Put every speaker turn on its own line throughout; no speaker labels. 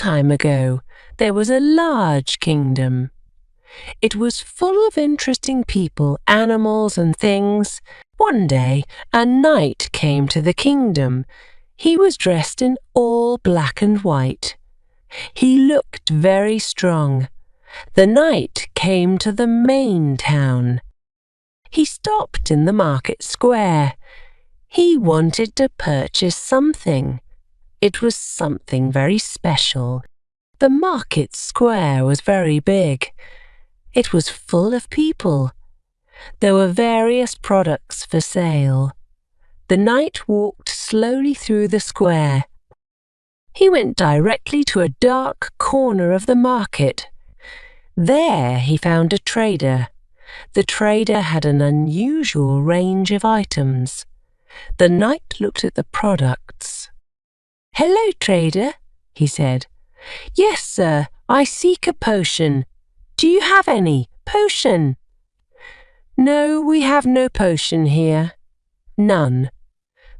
time ago, there was a large kingdom. It was full of interesting people, animals, and things. One day, a knight came to the kingdom. He was dressed in all black and white. He looked very strong. The knight came to the main town. He stopped in the market square. He wanted to purchase something. It was something very special. The market square was very big. It was full of people. There were various products for sale. The knight walked slowly through the square. He went directly to a dark corner of the market. There he found a trader. The trader had an unusual range of items. The knight looked at the products. "Hello, trader," he said. "Yes, sir, I seek a potion. Do you have any potion?" "No, we have no potion here." "None."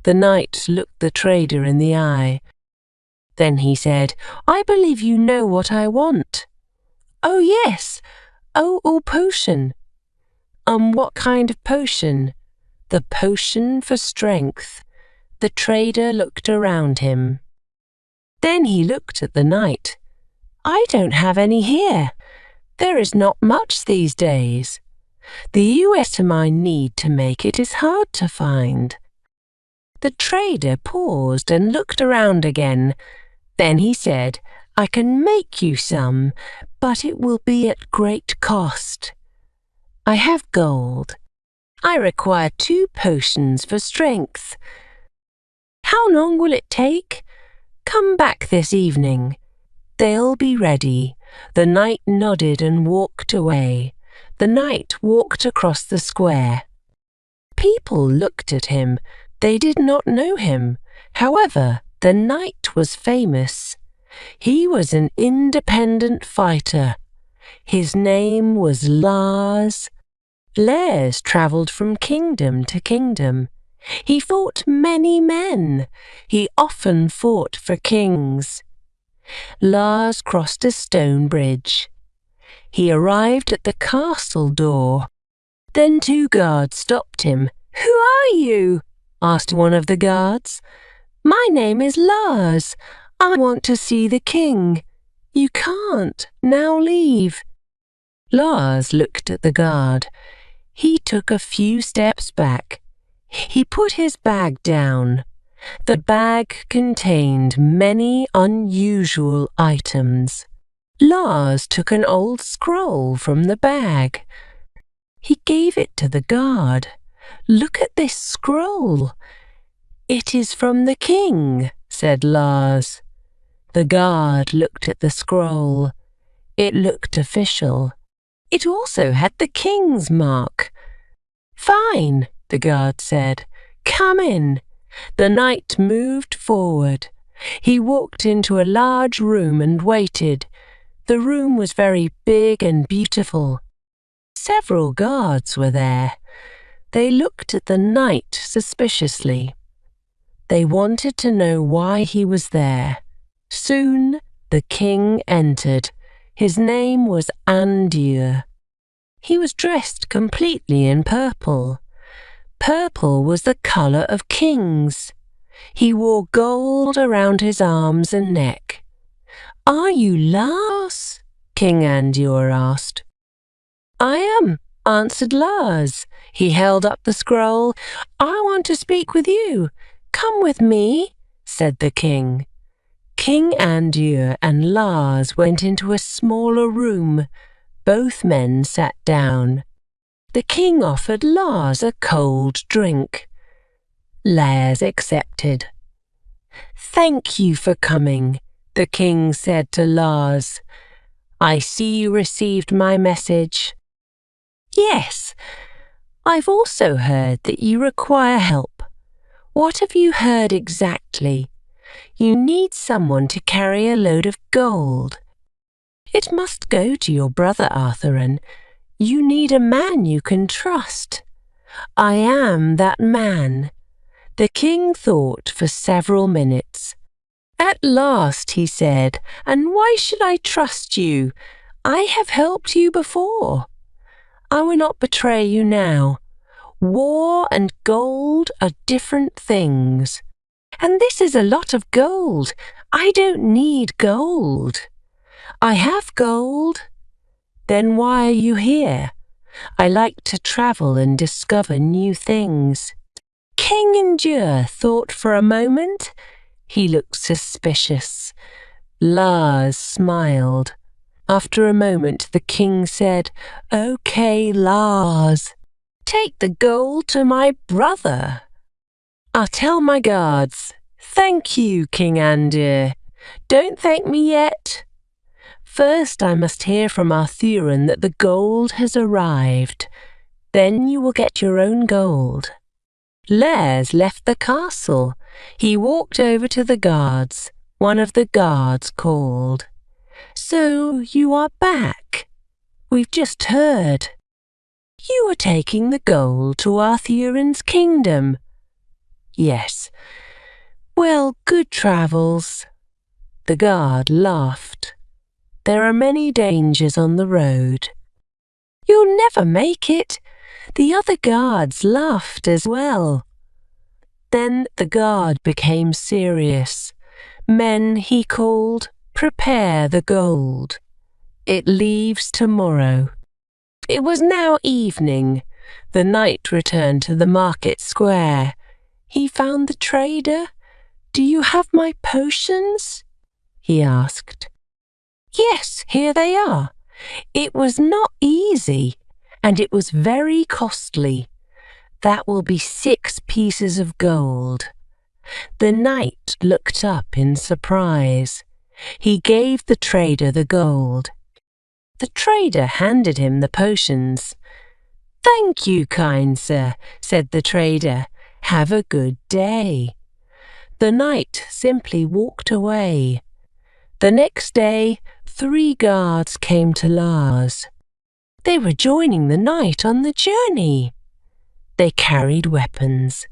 The knight looked the trader in the eye. Then he said, "I believe you know what I want." "Oh, yes. Oh, potion." What kind of potion?" "The potion for strength." The trader looked around him. Then he looked at the knight. "I don't have any here. There is not much these days. The item I need to make it is hard to find." The trader paused and looked around again. Then he said, "I can make you some, but it will be at great cost. I have gold. I require 2 potions for strength. How long will it take? Come back this evening. They'll be ready." The knight nodded and walked away. The knight walked across the square. People looked at him. They did not know him. However, the knight was famous. He was an independent fighter. His name was Lars. Lars travelled from kingdom to kingdom. He fought many men. He often fought for kings. Lars crossed a stone bridge. He arrived at the castle door. Then 2 guards stopped him. "Who are you?" asked one of the guards. "My name is Lars. I want to see the king." "You can't. Now leave." Lars looked at the guard. He took a few steps back. He put his bag down. The bag contained many unusual items. Lars took an old scroll from the bag. He gave it to the guard. "Look at this scroll." "It is from the king," said Lars. The guard looked at the scroll. It looked official. It also had the king's mark. "Fine," the guard said. "Come in." The knight moved forward. He walked into a large room and waited. The room was very big and beautiful. Several guards were there. They looked at the knight suspiciously. They wanted to know why he was there. Soon the king entered. His name was Andir. He was dressed completely in purple. Purple was the colour of kings. He wore gold around his arms and neck. "Are you Lars?" King Andir asked. "I am," answered Lars. He held up the scroll. "I want to speak with you. Come with me," said the king. King Andir and Lars went into a smaller room. Both men sat down. The king offered Lars a cold drink. Lars accepted. "Thank you for coming," the king said to Lars. "I see you received my message." "Yes, I've also heard that you require help. What have you heard exactly?" "You need someone to carry a load of gold. It must go to your brother Arthur, and you need a man you can trust." "I am that man." The king thought for several minutes. "At last," he said, "and why should I trust you? I have helped you before. I will not betray you now. War and gold are different things. And this is a lot of gold. I don't need gold. I have gold. Then why are you here? I like to travel and discover new things." King Endure thought for a moment. He looked suspicious. Lars smiled. After a moment, the king said, "Okay, Lars, take the gold to my brother. I'll tell my guards. Thank you, King Andir. Don't thank me yet. First, I must hear from Arthuran that the gold has arrived. Then you will get your own gold." Lars left the castle. He walked over to the guards. One of the guards called, "So you are back. We've just heard. You are taking the gold to Arthuran's kingdom." "Yes." "Well, good travels." The guard laughed. "There are many dangers on the road." "You'll never make it." The other guards laughed as well. Then the guard became serious. "Men," he called, "prepare the gold. It leaves tomorrow." It was now evening. The knight returned to the market square. He found the trader. "Do you have my potions?" he asked. "Yes, here they are." It was not easy, and it was very costly. "That will be 6 pieces of gold." The knight looked up in surprise. He gave the trader the gold. The trader handed him the potions. "Thank you, kind sir," said the trader. "Have a good day." The knight simply walked away. The next day, 3 guards came to Lars. They were joining the knight on the journey. They carried weapons.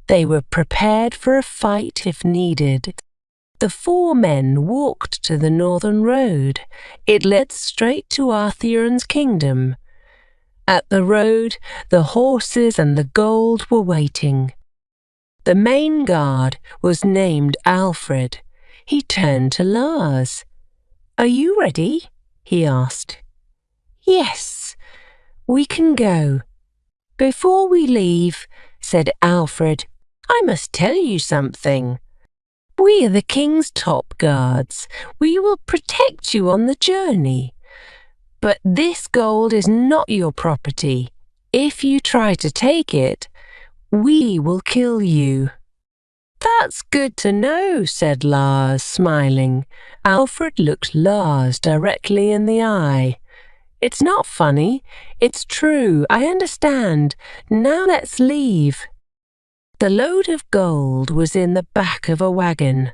They were prepared for a fight if needed. The 4 men walked to the northern road. It led straight to Arthuran's kingdom. At the road, the horses and the gold were waiting. The main guard was named Alfred. He turned to Lars. "Are you ready?" he asked. "Yes, we can go." "Before we leave," said Alfred, "I must tell you something. We are the king's top guards. We will protect you on the journey. But this gold is not your property. If you try to take it, we will kill you." "That's good to know," said Lars, smiling. Alfred looked Lars directly in the eye. "It's not funny. It's true. I understand. Now let's leave." The load of gold was in the back of a wagon.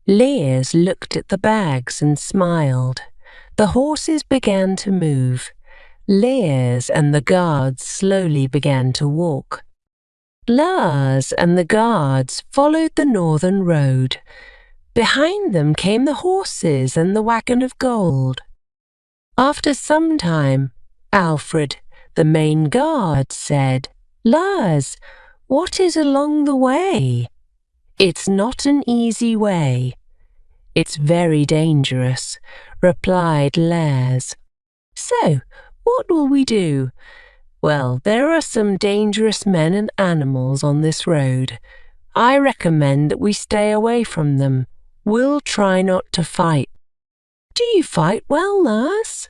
Lars looked at the bags and smiled. The horses began to move. Lars and the guards slowly began to walk. Lars and the guards followed the northern road. Behind them came the horses and the wagon of gold. After some time, Alfred, the main guard, said, "Lars, what is along the way?" "It's not an easy way. It's very dangerous," replied Lars. "So, what will we do?" "Well, there are some dangerous men and animals on this road. I recommend that we stay away from them. We'll try not to fight." "Do you fight well, Lars?"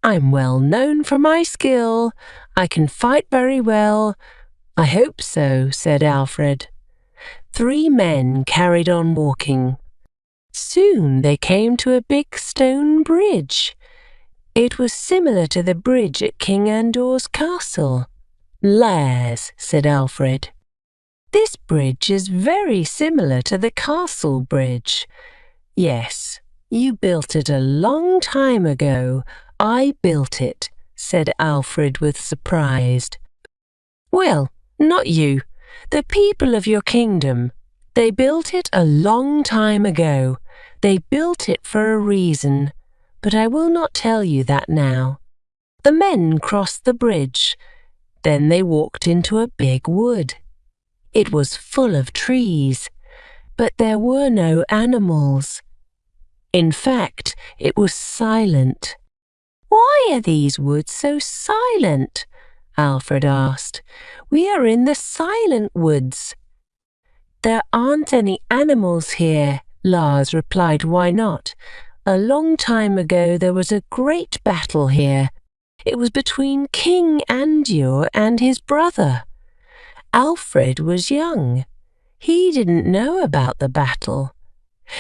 "I'm well known for my skill. I can fight very well." "I hope so," said Alfred. 3 men carried on walking. Soon they came to a big stone bridge. It was similar to the bridge at King Andor's castle. "Lars," said Alfred, "this bridge is very similar to the castle bridge." "Yes, you built it a long time ago. I built it," said Alfred with surprise. "Well, not you. The people of your kingdom. They built it a long time ago. They built it for a reason, but I will not tell you that now. The men crossed the bridge. Then they walked into a big wood. It was full of trees, but there were no animals. In fact, it was silent. "Why are these woods so silent?" Alfred asked. "We are in the silent woods." "There aren't any animals here," Lars replied. "Why not? A long time ago there was a great battle here. It was between King Andur and his brother. Alfred was young. He didn't know about the battle.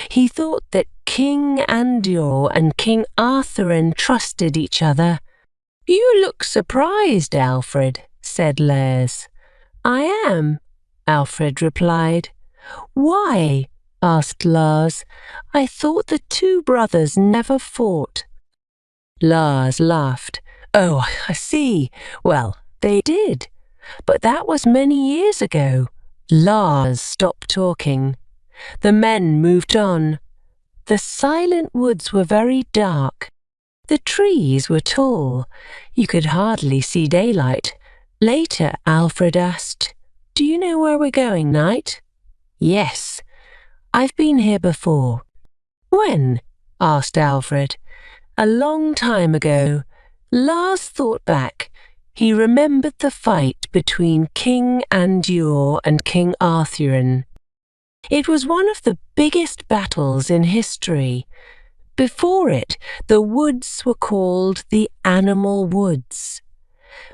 He thought that King Andur and King Arthur trusted each other." "You look surprised, Alfred," said Lars. "I am," Alfred replied. "Why?" asked Lars. "I thought the two brothers never fought." Lars laughed. "Oh, I see. Well, they did. But that was many years ago." Lars stopped talking. The men moved on. The silent woods were very dark. The trees were tall. You could hardly see daylight. Later, Alfred asked, "Do you know where we're going, Knight?" "Yes. I've been here before." "When?" asked Alfred. "A long time ago." Lars thought back. He remembered the fight between King Andur and King Arthur. It was one of the biggest battles in history. Before it, the woods were called the Animal Woods.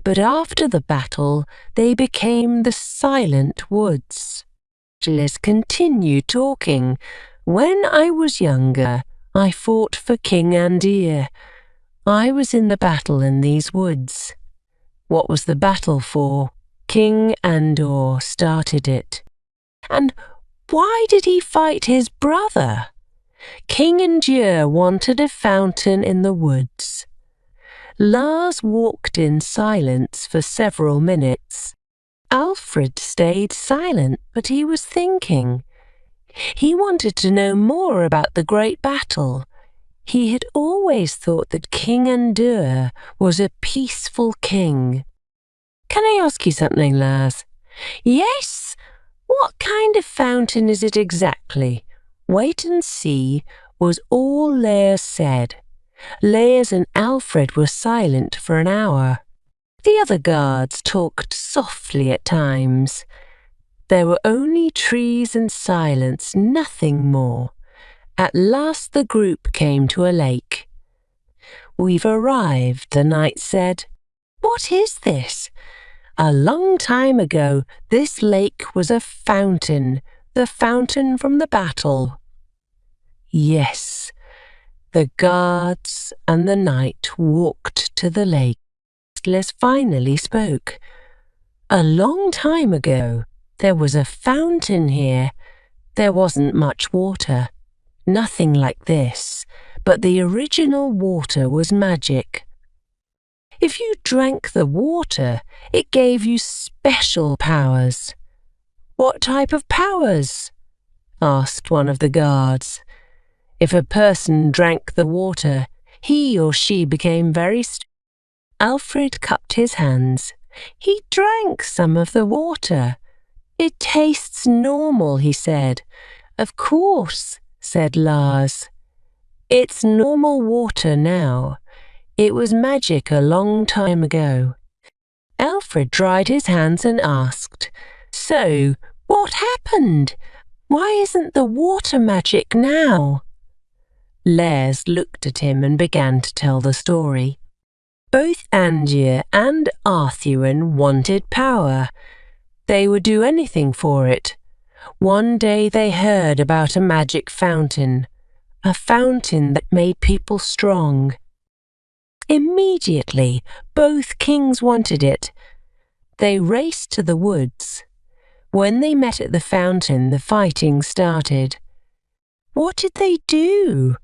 But after the battle, they became the Silent Woods. Let's continue talking. "When I was younger, I fought for King Andur. I was in the battle in these woods." "What was the battle for?" "King Andur started it." "And why did he fight his brother?" "King Andur wanted a fountain in the woods." Lars walked in silence for several minutes. Alfred stayed silent, but he was thinking. He wanted to know more about the great battle. He had always thought that King Andur was a peaceful king. "Can I ask you something, Lars?" "Yes. What kind of fountain is it exactly?" "Wait and see," was all Lars said. Lars and Alfred were silent for an hour. The other guards talked softly at times. There were only trees and silence, nothing more. At last the group came to a lake. "We've arrived," the knight said. "What is this?" "A long time ago, this lake was a fountain, the fountain from the battle." Yes, the guards and the knight walked to the lake. Les finally spoke. "A long time ago, there was a fountain here. There wasn't much water, nothing like this, but the original water was magic. If you drank the water, it gave you special powers." "What type of powers?" asked one of the guards. "If a person drank the water, he or she became very strong." Alfred cupped his hands. He drank some of the water. "It tastes normal," he said. "Of course," said Lars. "It's normal water now. It was magic a long time ago." Alfred dried his hands and asked, "So, what happened? Why isn't the water magic now?" Lars looked at him and began to tell the story. Both Andur and Arthur wanted power. They would do anything for it. One day they heard about a magic fountain, a fountain that made people strong. Immediately, both kings wanted it. They raced to the woods. When they met at the fountain, the fighting started. "What did they do?"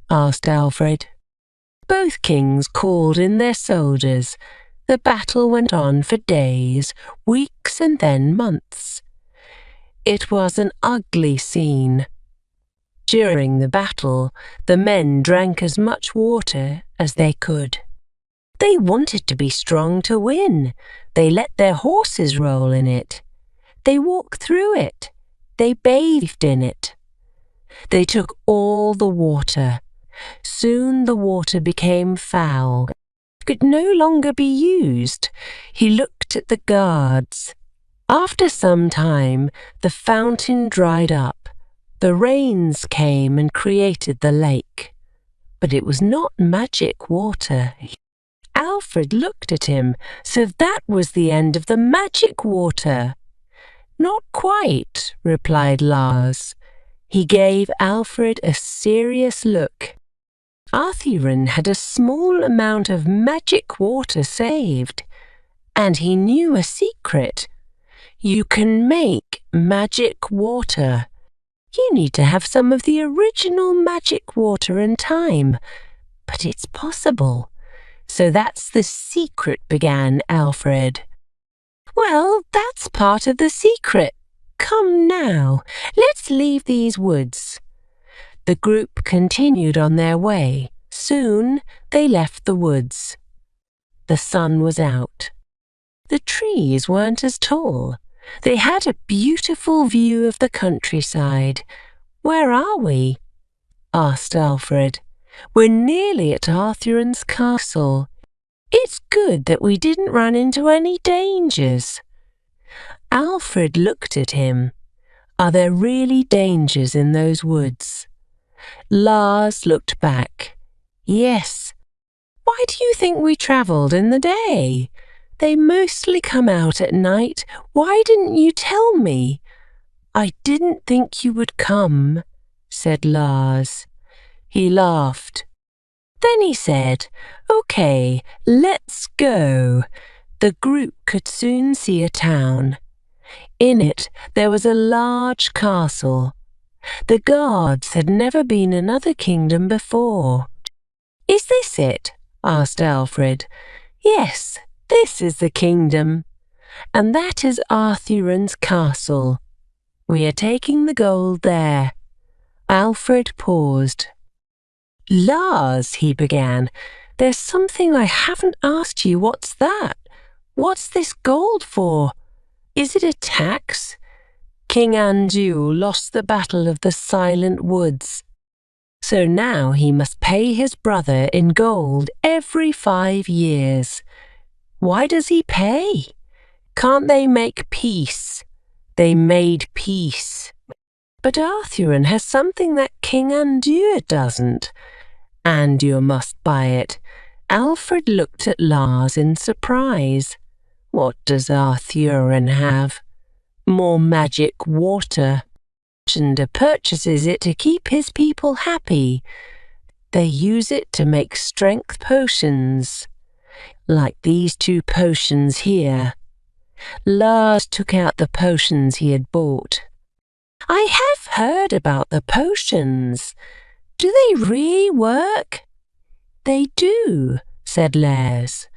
asked Alfred. Both kings called in their soldiers. The battle went on for days, weeks, and then months. It was an ugly scene. During the battle, the men drank as much water as they could. They wanted to be strong to win. They let their horses roll in it. They walked through it. They bathed in it. They took all the water. Soon the water became foul. It could no longer be used. He looked at the guards. After some time, the fountain dried up. The rains came and created the lake. But it was not magic water. Alfred looked at him, so that was the end of the magic water. Not quite, replied Lars. He gave Alfred a serious look. Arthurian had a small amount of magic water saved, and he knew a secret. You can make magic water. You need to have some of the original magic water and time, but it's possible. So that's the secret, began Alfred. Well, that's part of the secret. Come now, let's leave these woods. The group continued on their way. Soon they left the woods. The sun was out. The trees weren't as tall. They had a beautiful view of the countryside. Where are we? Asked Alfred. We're nearly at Arthurian's castle. It's good that we didn't run into any dangers. Alfred looked at him. Are there really dangers in those woods? Lars looked back. Yes. Why do you think we travelled in the day? They mostly come out at night. Why didn't you tell me? I didn't think you would come, said Lars. He laughed. Then he said, Okay, let's go. The group could soon see a town. In it there was a large castle. The guards had never been in another kingdom before. Is this it? Asked Alfred. Yes, this is the kingdom, and that is Arthurian's castle. We are taking the gold there. Alfred paused. Lars, he began, there's something I haven't asked you. What's that? What's this gold for? Is it a tax? King Andu lost the battle of the Silent Woods. So now he must pay his brother in gold every 5 years. Why does he pay? Can't they make peace? They made peace. But Arthurian has something that King Andur doesn't. Andur must buy it. Alfred looked at Lars in surprise. What does Arthurian have? More magic water. Andur purchases it to keep his people happy. They use it to make strength potions. Like these 2 potions here. Lars took out the potions he had bought. I have heard about the potions. Do they really work? They do, said Lars.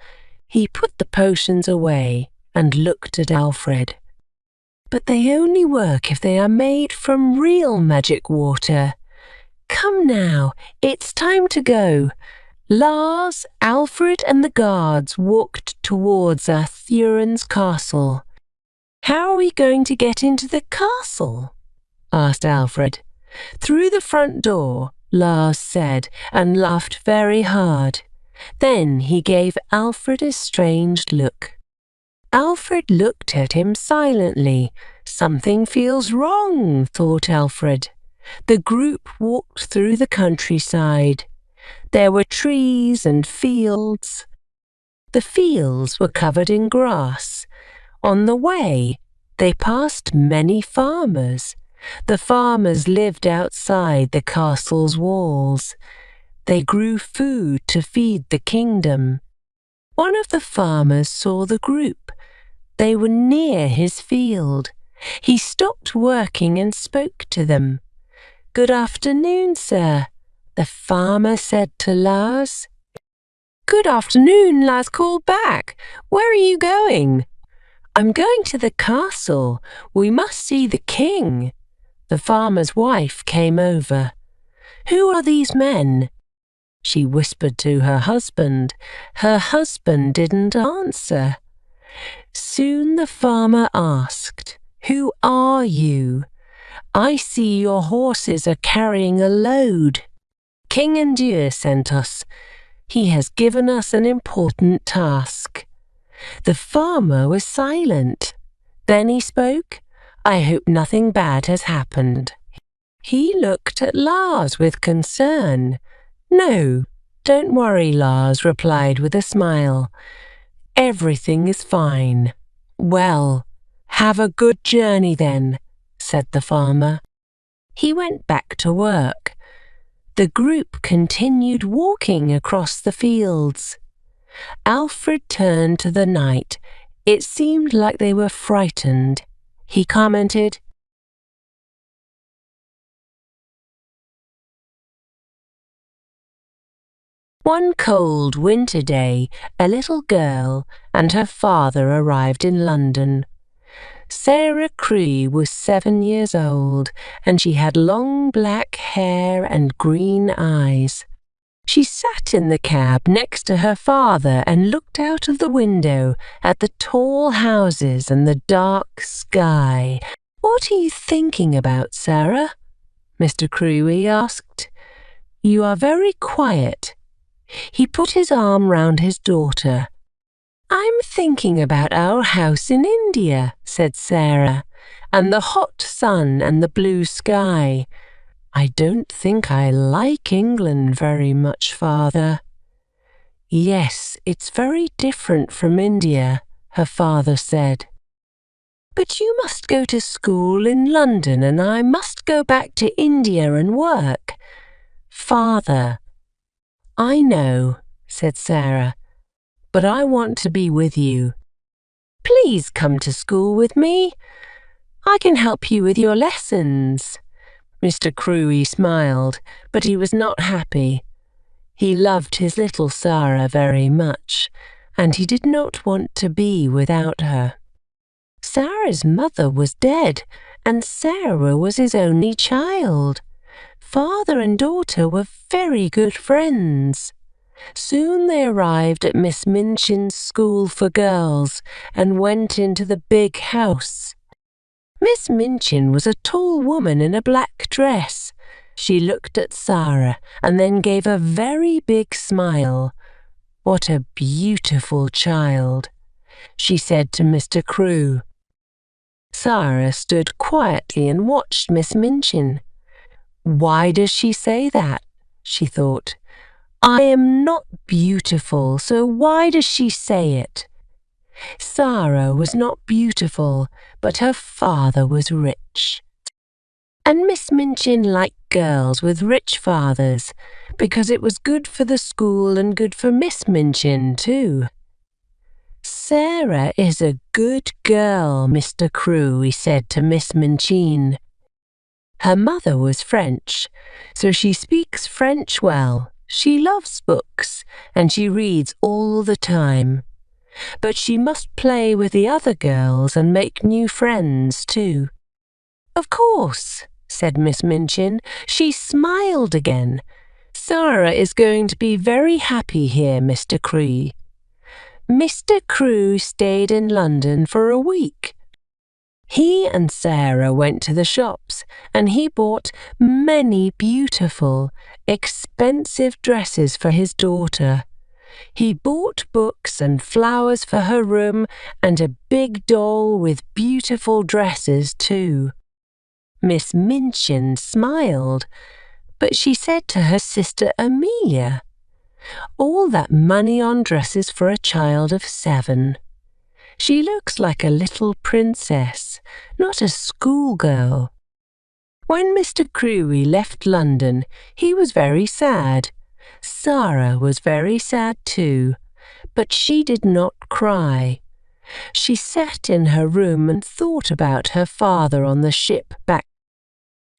He put the potions away and looked at Alfred. But they only work if they are made from real magic water. Come now, it's time to go. Lars, Alfred and the guards walked towards Arthurian's castle. How are we going to get into the castle? Asked Alfred. Through the front door, Lars said, and laughed very hard. Then he gave Alfred a strange look. Alfred looked at him silently. Something feels wrong, thought Alfred. The group walked through the countryside. There were trees and fields. The fields were covered in grass. On the way, they passed many farmers. The farmers lived outside the castle's walls. They grew food to feed the kingdom. One of the farmers saw the group. They were near his field. He stopped working and spoke to them. Good afternoon, sir, the farmer said to Lars. Good afternoon, Lars called back. Where are you going? I'm going to the castle. We must see the king. The farmer's wife came over. Who are these men? She whispered to her husband. Her husband didn't answer. Soon the farmer asked, Who are you? I see your horses are carrying a load. King Endur sent us. He has given us an important task. The farmer was silent. Then he spoke. I hope nothing bad has happened. He looked at Lars with concern. No, don't worry, Lars replied with a smile. Everything is fine. Well, have a good journey then, said the farmer. He went back to work. The group continued walking across the fields. Alfred turned to the knight. It seemed like they were frightened. He commented, One cold winter day, a little girl and her father arrived in London. Sarah Crewe was 7 years old, and she had long black hair and green eyes. She sat in the cab next to her father and looked out of the window at the tall houses and the dark sky. What are you thinking about, Sarah? Mr. Crewe asked. You are very quiet. He put his arm round his daughter. I'm thinking about our house in India, said Sarah, and the hot sun and the blue sky. I don't think I like England very much, Father. Yes, it's very different from India, her father said. But you must go to school in London and I must go back to India and work. Father, I know, said Sarah, but I want to be with you. Please come to school with me. I can help you with your lessons. Mr. Crewe smiled, but he was not happy. He loved his little Sarah very much, and he did not want to be without her. Sarah's mother was dead, and Sarah was his only child. Father and daughter were very good friends. Soon they arrived at Miss Minchin's school for girls and went into the big house. Miss Minchin was a tall woman in a black dress. She looked at Sarah and then gave a very big smile. What a beautiful child, she said to Mr. Crewe. Sarah stood quietly and watched Miss Minchin. Why does she say that? She thought. I am not beautiful, so why does she say it? Sarah was not beautiful, but her father was rich. And Miss Minchin liked girls with rich fathers, because it was good for the school and good for Miss Minchin too. Sarah is a good girl, Mr. Crewe said to Miss Minchin. Her mother was French, so she speaks French well. She loves books, and she reads all the time. But she must play with the other girls and make new friends too. Of course, said Miss Minchin. She smiled again. Sarah is going to be very happy here, Mr. Crewe. Mr. Crewe stayed in London for a week. He and Sarah went to the shops, and he bought many beautiful, expensive dresses for his daughter. He bought books and flowers for her room and a big doll with beautiful dresses too. Miss Minchin smiled, but she said to her sister Amelia, all that money on dresses for a child of 7. She looks like a little princess, not a schoolgirl. When Mr. Crewe left London, he was very sad. Sarah was very sad too, but she did not cry. She sat in her room and thought about her father on the ship back.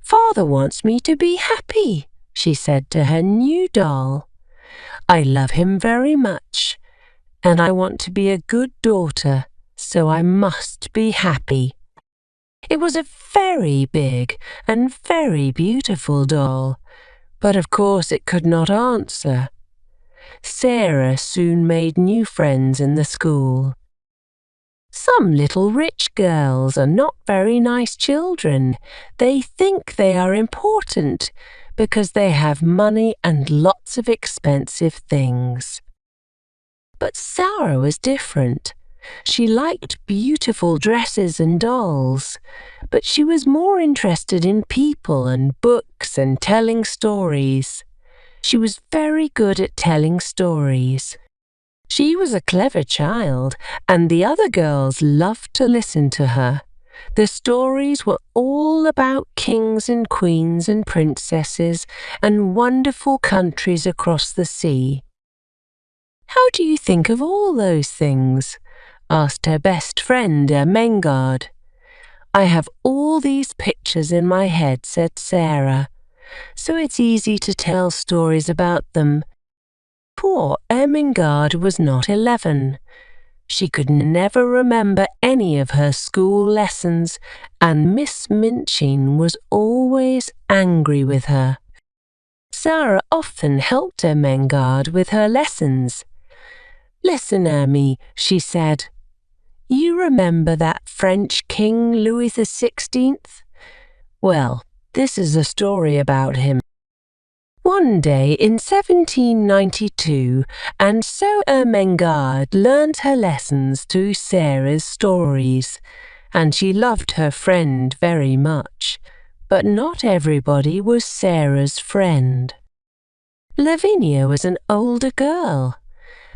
Father wants me to be happy, she said to her new doll. I love him very much, and I want to be a good daughter, so I must be happy. It was a very big and very beautiful doll, but of course it could not answer. Sarah soon made new friends in the school. Some little rich girls are not very nice children. They think they are important because they have money and lots of expensive things. But Sarah was different. She liked beautiful dresses and dolls, but she was more interested in people and books and telling stories. She was very good at telling stories. She was a clever child, and the other girls loved to listen to her. The stories were all about kings and queens and princesses and wonderful countries across the sea. "How do you think of all those things?" asked her best friend, Ermengarde. "I have all these pictures in my head," said Sarah, "so it's easy to tell stories about them." Poor Ermengarde was not 11. She could never remember any of her school lessons, and Miss Minchin was always angry with her. Sarah often helped Ermengarde with her lessons. "Listen, Ermi," she said. "You remember that French King Louis XVI? Well, this is a story about him. One day in 1792, and so Ermengarde learned her lessons through Sarah's stories, and she loved her friend very much, but not everybody was Sarah's friend. Lavinia was an older girl.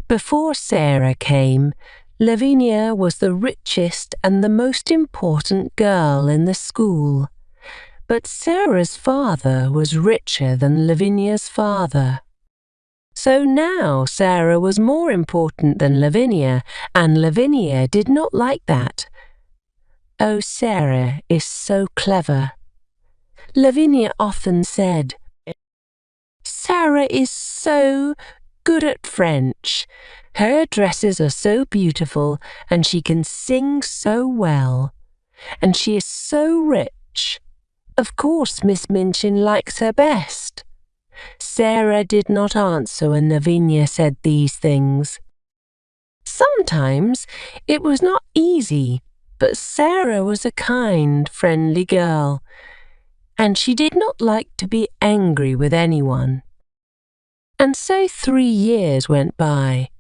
Before Sarah came, Lavinia was the richest and the most important girl in the school. But Sarah's father was richer than Lavinia's father. So now Sarah was more important than Lavinia, and Lavinia did not like that. "Oh, Sarah is so clever." Lavinia often said, "Sarah is so good at French. Her dresses are so beautiful, and she can sing so well. And she is so rich. Of course, Miss Minchin likes her best." Sarah did not answer when Lavinia said these things. Sometimes it was not easy, but Sarah was a kind, friendly girl, and she did not like to be angry with anyone. And so 3 years went by.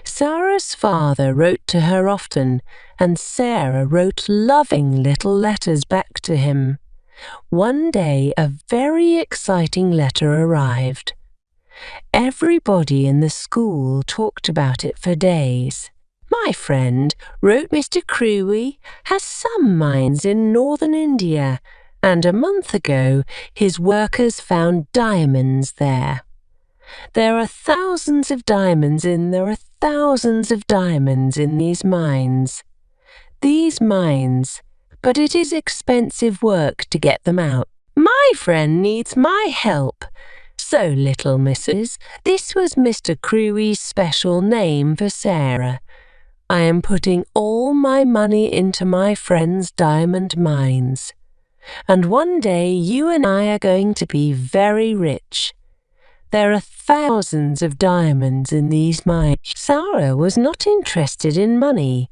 Sarah's father wrote to her often, and Sarah wrote loving little letters back to him. One day a very exciting letter arrived. Everybody in the school talked about it for days. "My friend," wrote Mr. Crewe, "has some mines in northern India, and a month ago his workers found diamonds there. There are thousands of diamonds in these mines. These mines, but it is expensive work to get them out. My friend needs my help." So, little missus, this was Mr. Crewe's special name for Sarah. "I am putting all my money into my friend's diamond mines. And one day you and I are going to be very rich. There are thousands of diamonds in these mines." Sarah was not interested in money,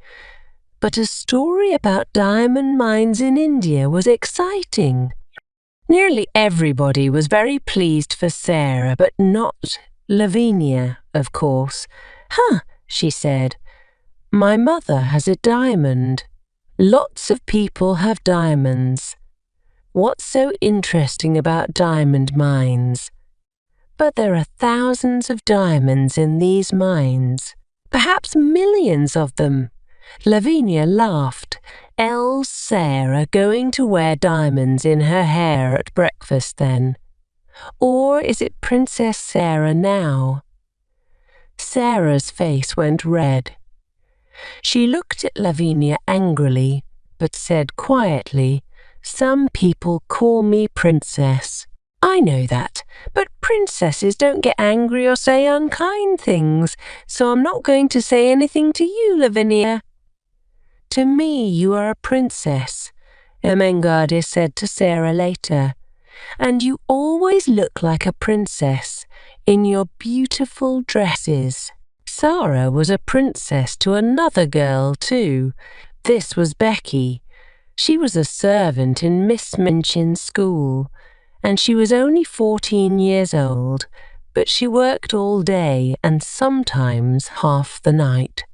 but a story about diamond mines in India was exciting. Nearly everybody was very pleased for Sarah, but not Lavinia, of course. "Huh," she said, "my mother has a diamond. Lots of people have diamonds. What's so interesting about diamond mines? But there are thousands of diamonds in these mines, perhaps millions of them." Lavinia laughed. "Elle's Sarah going to wear diamonds in her hair at breakfast then? Or is it Princess Sarah now?" Sarah's face went red. She looked at Lavinia angrily, but said quietly, "Some people call me Princess. I know that, but princesses don't get angry or say unkind things, so I'm not going to say anything to you, Lavinia." To me you are a princess, Ermengarde said to Sarah later, and you always look like a princess in your beautiful dresses. Sarah was a princess to another girl too. This was Becky. She was a servant in Miss Minchin's school, and she was only 14 years old, but she worked all day and sometimes half the night.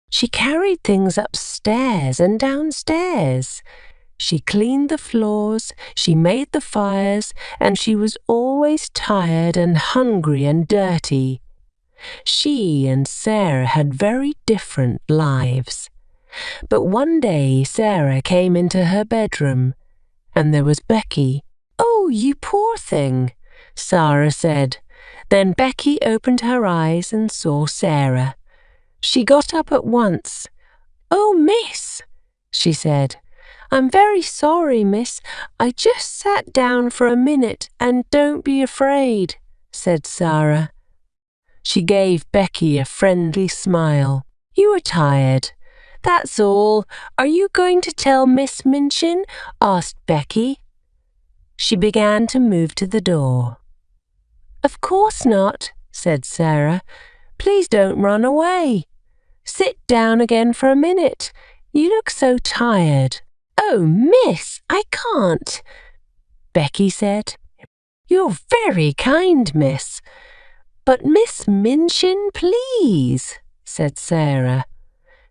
She carried things upstairs and downstairs. She cleaned the floors, she made the fires, and she was always tired and hungry and dirty. She and Sarah had very different lives. But one day Sarah came into her bedroom, and there was Becky. "Oh, you poor thing," Sarah said. Then Becky opened her eyes and saw Sarah. She got up at once. "Oh, miss," she said. "I'm very sorry, miss. I just sat down for a minute, and don't be afraid," said Sarah. She gave Becky a friendly smile. "You are tired. That's all. Are you going to tell Miss Minchin?" asked Becky. She began to move to the door. "Of course not," said Sarah. "Please don't run away. Sit down again for a minute. You look so tired." "Oh, miss, I can't," Becky said. "You're very kind, miss. But Miss Minchin, please," said Sarah.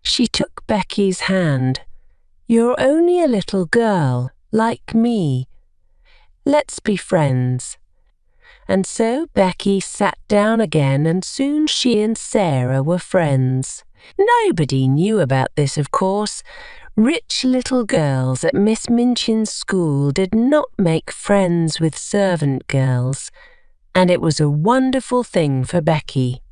She took Becky's hand. "You're only a little girl, like me. Let's be friends." And so Becky sat down again, and soon she and Sarah were friends. Nobody knew about this, of course. Rich little girls at Miss Minchin's school did not make friends with servant girls, and it was a wonderful thing for Becky.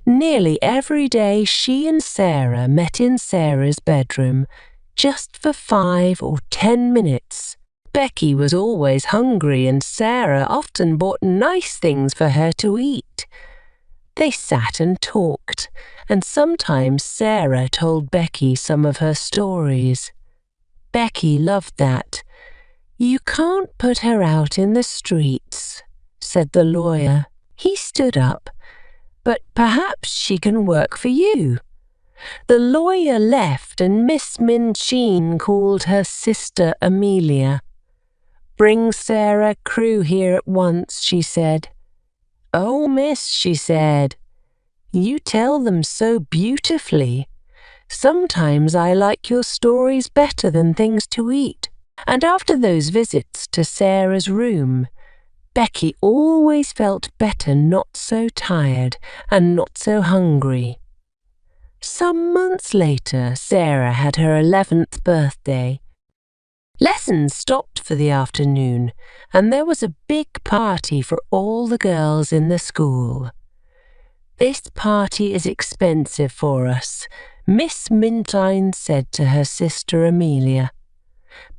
Nearly every day she and Sarah met in Sarah's bedroom, just for 5 or 10 minutes. Becky was always hungry, and Sarah often bought nice things for her to eat. They sat and talked, and sometimes Sarah told Becky some of her stories. Becky loved that. "You can't put her out in the streets," said the lawyer. He stood up. "But perhaps she can work for you." The lawyer left, and Miss Minchin called her sister Amelia. "Bring Sarah Crewe here at once," she said. "Oh, miss," she said, "you tell them so beautifully. Sometimes I like your stories better than things to eat." And after those visits to Sarah's room, Becky always felt better, not so tired and not so hungry. Some months later, Sarah had her 11th birthday. Lessons stopped for the afternoon, and there was a big party for all the girls in the school. "This party is expensive for us," Miss Minchin said to her sister Amelia.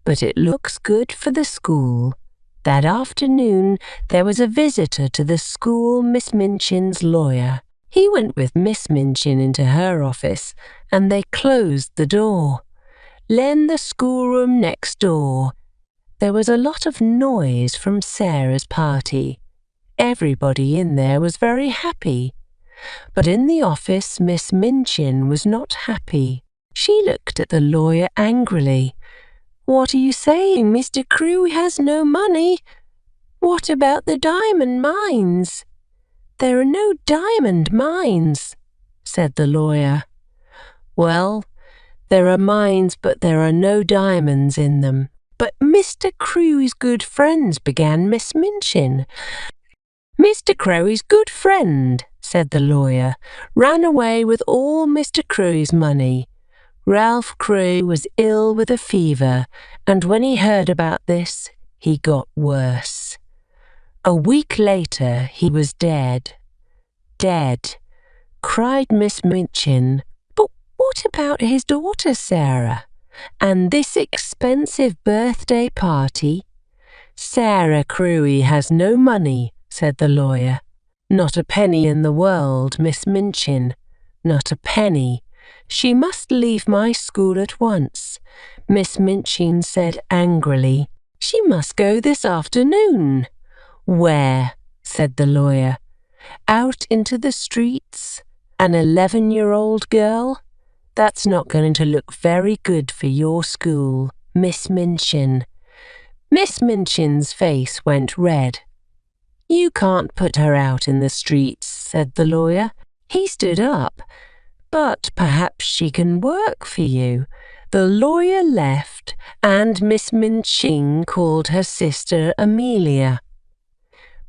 "But it looks good for the school." That afternoon there was a visitor to the school, Miss Minchin's lawyer. He went with Miss Minchin into her office, and they closed the door. Then the schoolroom next door. There was a lot of noise from Sarah's party. Everybody in there was very happy. But in the office, Miss Minchin was not happy. She looked at the lawyer angrily. "What are you saying? Mr. Crewe has no money. What about the diamond mines?" "There are no diamond mines," said the lawyer. "Well, there are mines, but there are no diamonds in them." "But Mr. Crewe's good friends," began Miss Minchin. "Mr. Crewe's good friend," said the lawyer, "ran away with all Mr. Crewe's money. Ralph Crewe was ill with a fever, and when he heard about this, he got worse. A week later, he was dead." "Dead," cried Miss Minchin. "But what about his daughter Sarah? And this expensive birthday party?" "Sarah Crewe has no money," said the lawyer. "Not a penny in the world, Miss Minchin. Not a penny. She must leave my school at once, Miss Minchin said angrily. She must go this afternoon. Where? Said the lawyer. Out into the streets? An 11-year-old girl? That's not going to look very good for your school, Miss Minchin. Miss Minchin's face went red. You can't put her out in the streets, said the lawyer. He stood up. But perhaps she can work for you. The lawyer left, and Miss Minchin called her sister Amelia.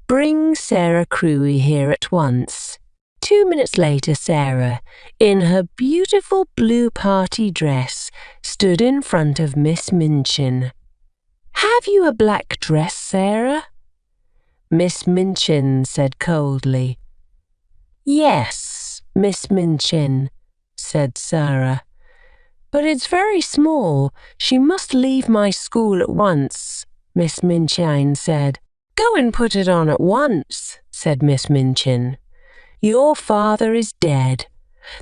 Bring Sarah Crewe here at once. 2 minutes later, Sarah, in her beautiful blue party dress, stood in front of Miss Minchin. Have you a black dress, Sarah? Miss Minchin said coldly. Yes, Miss Minchin, said Sarah. But it's very small. She must leave my school at once, Miss Minchin said. Go and put it on at once, said Miss Minchin. Your father is dead.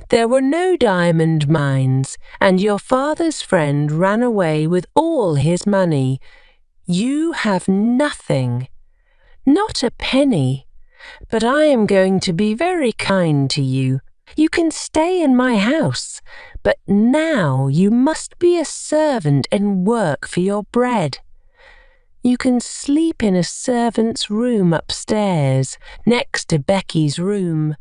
There were no diamond mines, and your father's friend ran away with all his money. You have nothing. Not a penny. But I am going to be very kind to you. You can stay in my house, but now you must be a servant and work for your bread. You can sleep in a servant's room upstairs, next to Becky's room,